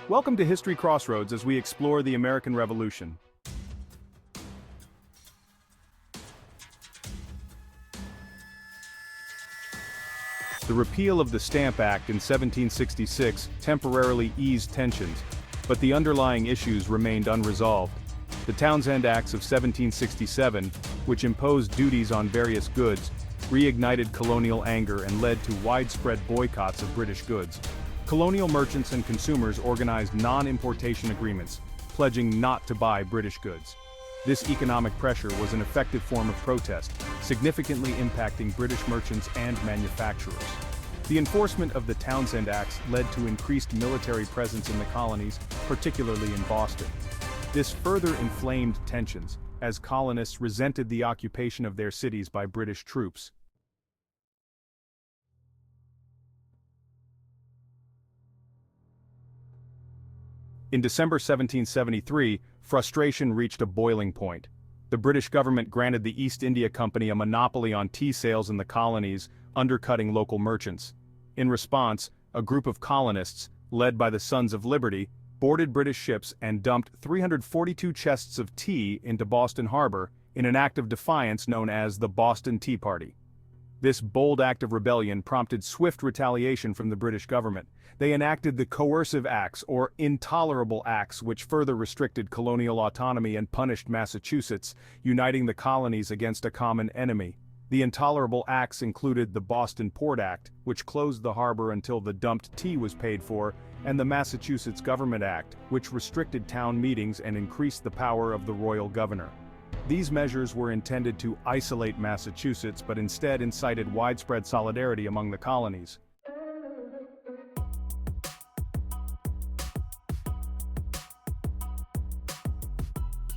Welcome to History Crossroads as we explore the American Revolution. The repeal of the Stamp Act in 1766 temporarily eased tensions, but the underlying issues remained unresolved. The Townshend Acts of 1767, which imposed duties on various goods, reignited colonial anger and led to widespread boycotts of British goods. Colonial merchants and consumers organized non-importation agreements, pledging not to buy British goods. This economic pressure was an effective form of protest, significantly impacting British merchants and manufacturers. The enforcement of the Townshend Acts led to increased military presence in the colonies, particularly in Boston. This further inflamed tensions, as colonists resented the occupation of their cities by British troops. In December 1773, frustration reached a boiling point. The British government granted the East India Company a monopoly on tea sales in the colonies, undercutting local merchants. In response, a group of colonists, led by the Sons of Liberty, boarded British ships and dumped 342 chests of tea into Boston Harbor in an act of defiance known as the Boston Tea Party. This bold act of rebellion prompted swift retaliation from the British government. They enacted the Coercive Acts, or Intolerable Acts, which further restricted colonial autonomy and punished Massachusetts, uniting the colonies against a common enemy. The Intolerable Acts included the Boston Port Act, which closed the harbor until the dumped tea was paid for, and the Massachusetts Government Act, which restricted town meetings and increased the power of the royal governor. These measures were intended to isolate Massachusetts but instead incited widespread solidarity among the colonies.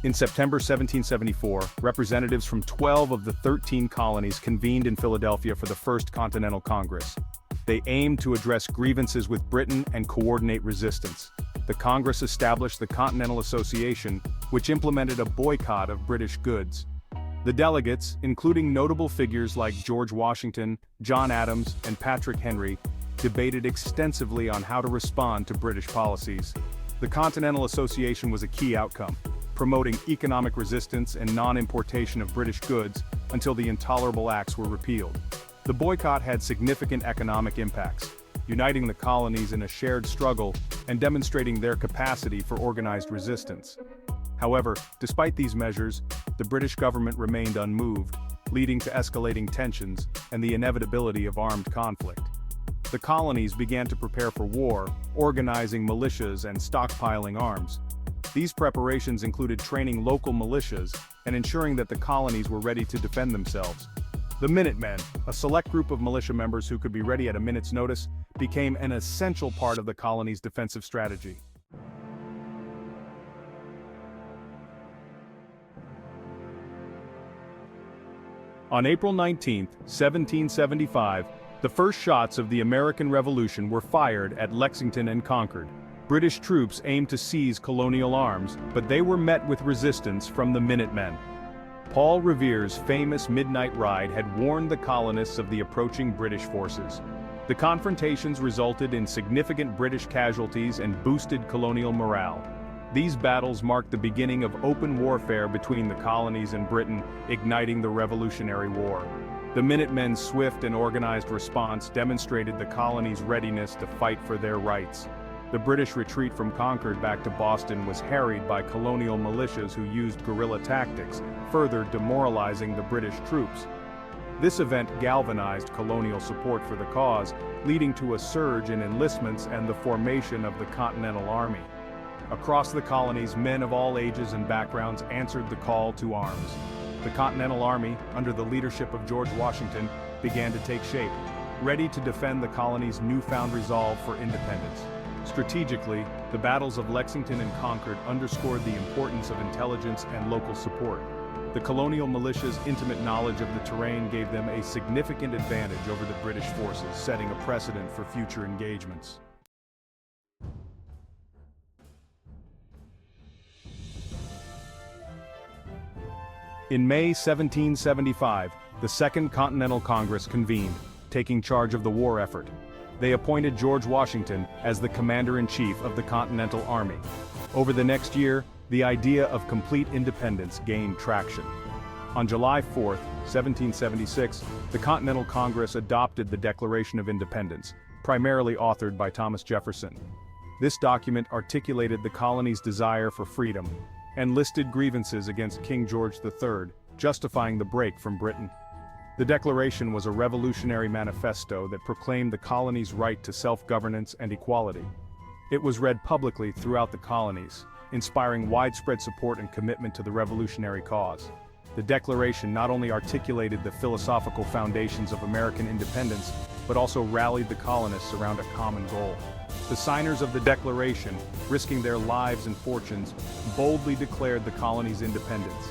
In September 1774, representatives from 12 of the 13 colonies convened in Philadelphia for the First Continental Congress. They aimed to address grievances with Britain and coordinate resistance. The Congress established the Continental Association, which implemented a boycott of British goods. The delegates, including notable figures like George Washington, John Adams, and Patrick Henry, debated extensively on how to respond to British policies. The Continental Association was a key outcome, promoting economic resistance and non-importation of British goods until the Intolerable Acts were repealed. The boycott had significant economic impacts, uniting the colonies in a shared struggle and demonstrating their capacity for organized resistance. However, despite these measures, the British government remained unmoved, leading to escalating tensions and the inevitability of armed conflict. The colonies began to prepare for war, organizing militias and stockpiling arms. These preparations included training local militias and ensuring that the colonies were ready to defend themselves. The Minutemen, a select group of militia members who could be ready at a minute's notice, became an essential part of the colony's defensive strategy. On April 19, 1775, the first shots of the American Revolution were fired at Lexington and Concord. British troops aimed to seize colonial arms, but they were met with resistance from the Minutemen. Paul Revere's famous midnight ride had warned the colonists of the approaching British forces. The confrontations resulted in significant British casualties and boosted colonial morale. These battles marked the beginning of open warfare between the colonies and Britain, igniting the Revolutionary War. The Minutemen's swift and organized response demonstrated the colonies' readiness to fight for their rights. The British retreat from Concord back to Boston was harried by colonial militias who used guerrilla tactics, further demoralizing the British troops. This event galvanized colonial support for the cause, leading to a surge in enlistments and the formation of the Continental Army. Across the colonies, men of all ages and backgrounds answered the call to arms. The Continental Army, under the leadership of George Washington, began to take shape, ready to defend the colony's newfound resolve for independence. Strategically, the battles of Lexington and Concord underscored the importance of intelligence and local support. The colonial militia's intimate knowledge of the terrain gave them a significant advantage over the British forces, setting a precedent for future engagements. In May 1775, the Second Continental Congress convened, taking charge of the war effort. they appointed George Washington as the commander-in-chief of the Continental Army. Over the next year, the idea of complete independence gained traction. On July 4, 1776, the Continental Congress adopted the Declaration of Independence, primarily authored by Thomas Jefferson. This document articulated the colony's desire for freedom, and listed grievances against King George III, justifying the break from Britain. The declaration was a revolutionary manifesto that proclaimed the colony's right to self-governance and equality. It was read publicly throughout the colonies, inspiring widespread support and commitment to the revolutionary cause. The declaration not only articulated the philosophical foundations of American independence, but also rallied the colonists around a common goal. The signers of the declaration, risking their lives and fortunes, boldly declared the colony's independence.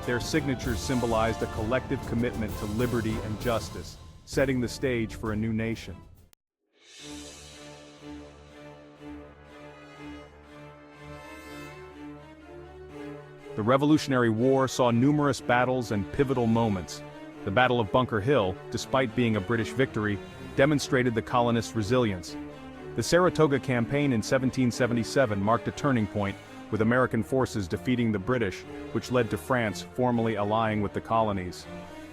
Their signatures symbolized a collective commitment to liberty and justice, setting the stage for a new nation. The Revolutionary War saw numerous battles and pivotal moments. The Battle of Bunker Hill, despite being a British victory, demonstrated the colonists' resilience. The Saratoga campaign in 1777 marked a turning point, with American forces defeating the British, which led to France formally allying with the colonies.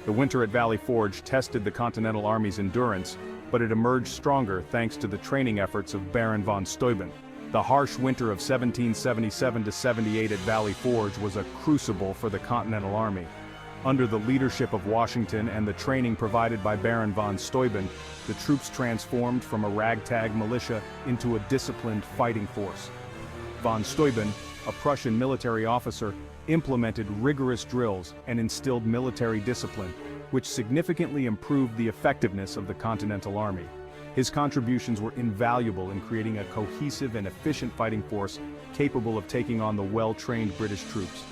The winter at Valley Forge tested the Continental Army's endurance, but it emerged stronger thanks to the training efforts of Baron von Steuben. The harsh winter of 1777–78 at Valley Forge was a crucible for the Continental Army. Under the leadership of Washington and the training provided by Baron von Steuben, the troops transformed from a ragtag militia into a disciplined fighting force. Von Steuben, a Prussian military officer, implemented rigorous drills and instilled military discipline, which significantly improved the effectiveness of the Continental Army. His contributions were invaluable in creating a cohesive and efficient fighting force capable of taking on the well-trained British troops.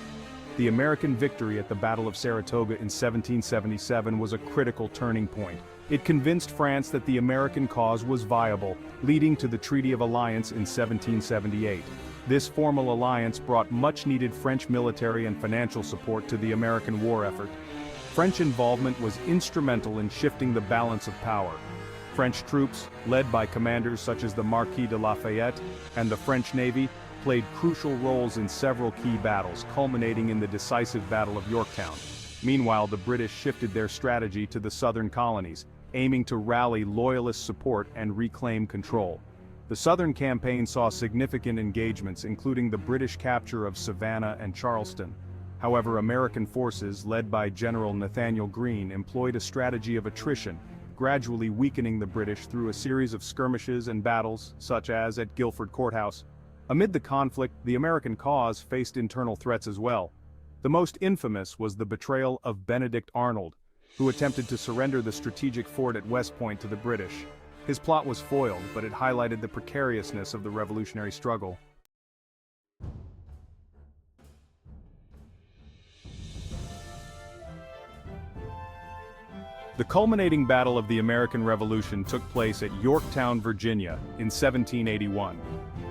The American victory at the Battle of Saratoga in 1777 was a critical turning point. It convinced France that the American cause was viable, leading to the Treaty of Alliance in 1778. This formal alliance brought much-needed French military and financial support to the American war effort. French involvement was instrumental in shifting the balance of power. French troops, led by commanders such as the Marquis de Lafayette and the French Navy, played crucial roles in several key battles, culminating in the decisive Battle of Yorktown. Meanwhile, the British shifted their strategy to the southern colonies, aiming to rally loyalist support and reclaim control. The Southern Campaign saw significant engagements, including the British capture of Savannah and Charleston. However, American forces, led by General Nathanael Greene, employed a strategy of attrition, gradually weakening the British through a series of skirmishes and battles, such as at Guilford Courthouse. Amid the conflict, the American cause faced internal threats as well. The most infamous was the betrayal of Benedict Arnold, who attempted to surrender the strategic fort at West Point to the British. His plot was foiled, but it highlighted the precariousness of the revolutionary struggle. The culminating battle of the American Revolution took place at Yorktown, Virginia, in 1781.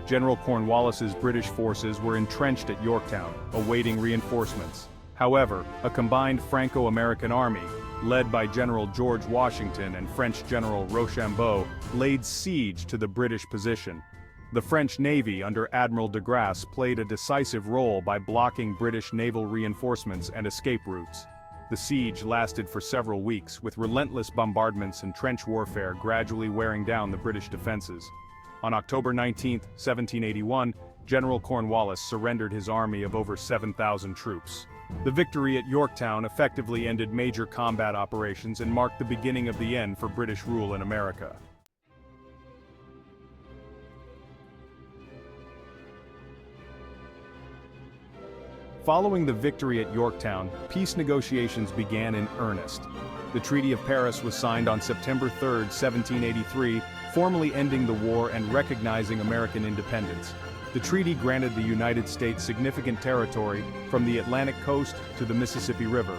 General Cornwallis's British forces were entrenched at Yorktown, awaiting reinforcements. However, a combined Franco-American army, led by General George Washington and French General Rochambeau, laid siege to the British position. The French Navy under Admiral de Grasse played a decisive role by blocking British naval reinforcements and escape routes. The siege lasted for several weeks, with relentless bombardments and trench warfare gradually wearing down the British defenses. On October 19, 1781, General Cornwallis surrendered his army of over 7,000 troops. The victory at Yorktown effectively ended major combat operations and marked the beginning of the end for British rule in America. Following the victory at Yorktown, peace negotiations began in earnest. The Treaty of Paris was signed on September 3, 1783, formally ending the war and recognizing American independence. The treaty granted the United States significant territory from the Atlantic coast to the Mississippi River.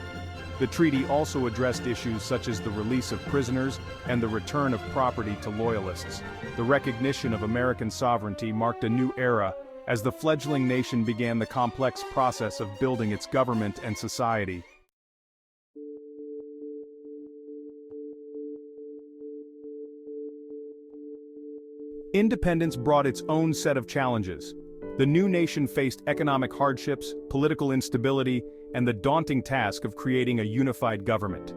The treaty also addressed issues such as the release of prisoners and the return of property to loyalists. The recognition of American sovereignty marked a new era as the fledgling nation began the complex process of building its government and society. Independence brought its own set of challenges. The new nation faced economic hardships, political instability, and the daunting task of creating a unified government.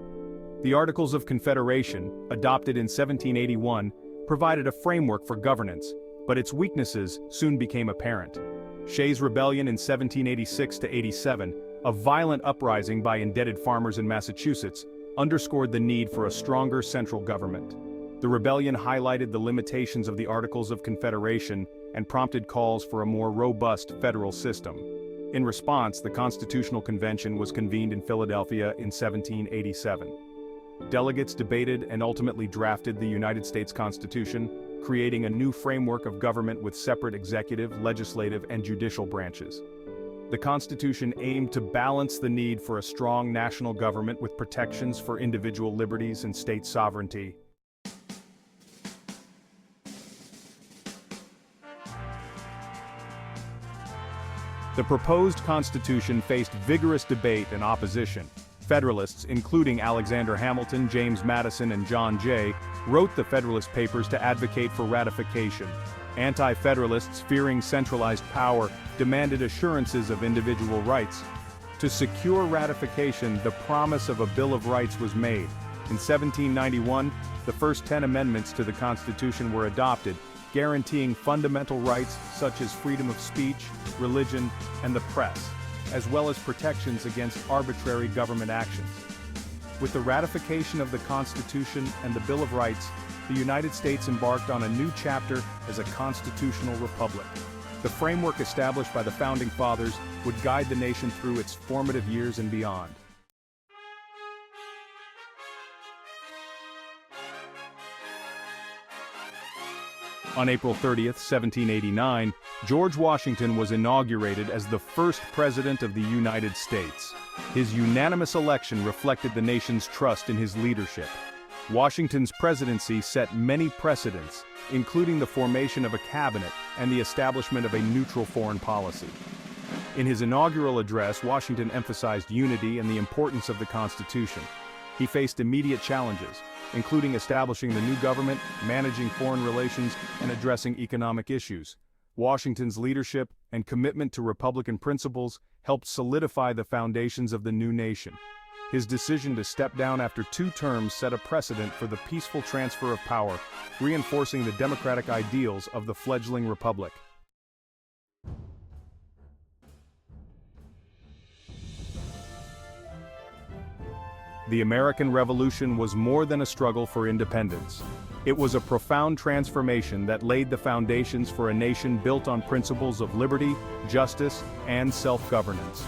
The Articles of Confederation, adopted in 1781, provided a framework for governance, but its weaknesses soon became apparent. Shays' Rebellion in 1786–87, a violent uprising by indebted farmers in Massachusetts, underscored the need for a stronger central government. The rebellion highlighted the limitations of the Articles of Confederation and prompted calls for a more robust federal system. In response, the Constitutional Convention was convened in Philadelphia in 1787. Delegates debated and ultimately drafted the United States Constitution, creating a new framework of government with separate executive, legislative, and judicial branches. The Constitution aimed to balance the need for a strong national government with protections for individual liberties and state sovereignty. The proposed Constitution faced vigorous debate and opposition. Federalists, including Alexander Hamilton, James Madison, and John Jay, wrote the Federalist Papers to advocate for ratification. Anti-Federalists, fearing centralized power, demanded assurances of individual rights. To secure ratification, the promise of a Bill of Rights was made. In 1791, the first 10 amendments to the Constitution were adopted, guaranteeing fundamental rights such as freedom of speech, religion, and the press, as well as protections against arbitrary government actions. With the ratification of the Constitution and the Bill of Rights, the United States embarked on a new chapter as a constitutional republic. The framework established by the Founding Fathers would guide the nation through its formative years and beyond. On April 30, 1789, George Washington was inaugurated as the first President of the United States. His unanimous election reflected the nation's trust in his leadership. Washington's presidency set many precedents, including the formation of a cabinet and the establishment of a neutral foreign policy. In his inaugural address, Washington emphasized unity and the importance of the Constitution. He faced immediate challenges, including establishing the new government, managing foreign relations, and addressing economic issues. Washington's leadership and commitment to Republican principles helped solidify the foundations of the new nation. His decision to step down after 2 terms set a precedent for the peaceful transfer of power, reinforcing the democratic ideals of the fledgling republic. The American Revolution was more than a struggle for independence. It was a profound transformation that laid the foundations for a nation built on principles of liberty, justice, and self-governance.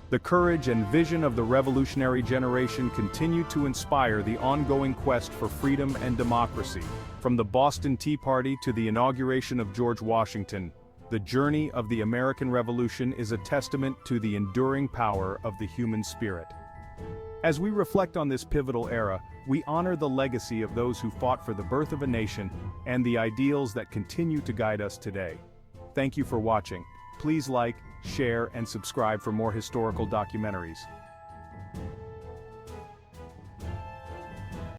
The courage and vision of the revolutionary generation continued to inspire the ongoing quest for freedom and democracy. From the Boston Tea Party to the inauguration of George Washington, the journey of the American Revolution is a testament to the enduring power of the human spirit. As we reflect on this pivotal era, we honor the legacy of those who fought for the birth of a nation and the ideals that continue to guide us today. Thank you for watching. Please like, share, and subscribe for more historical documentaries.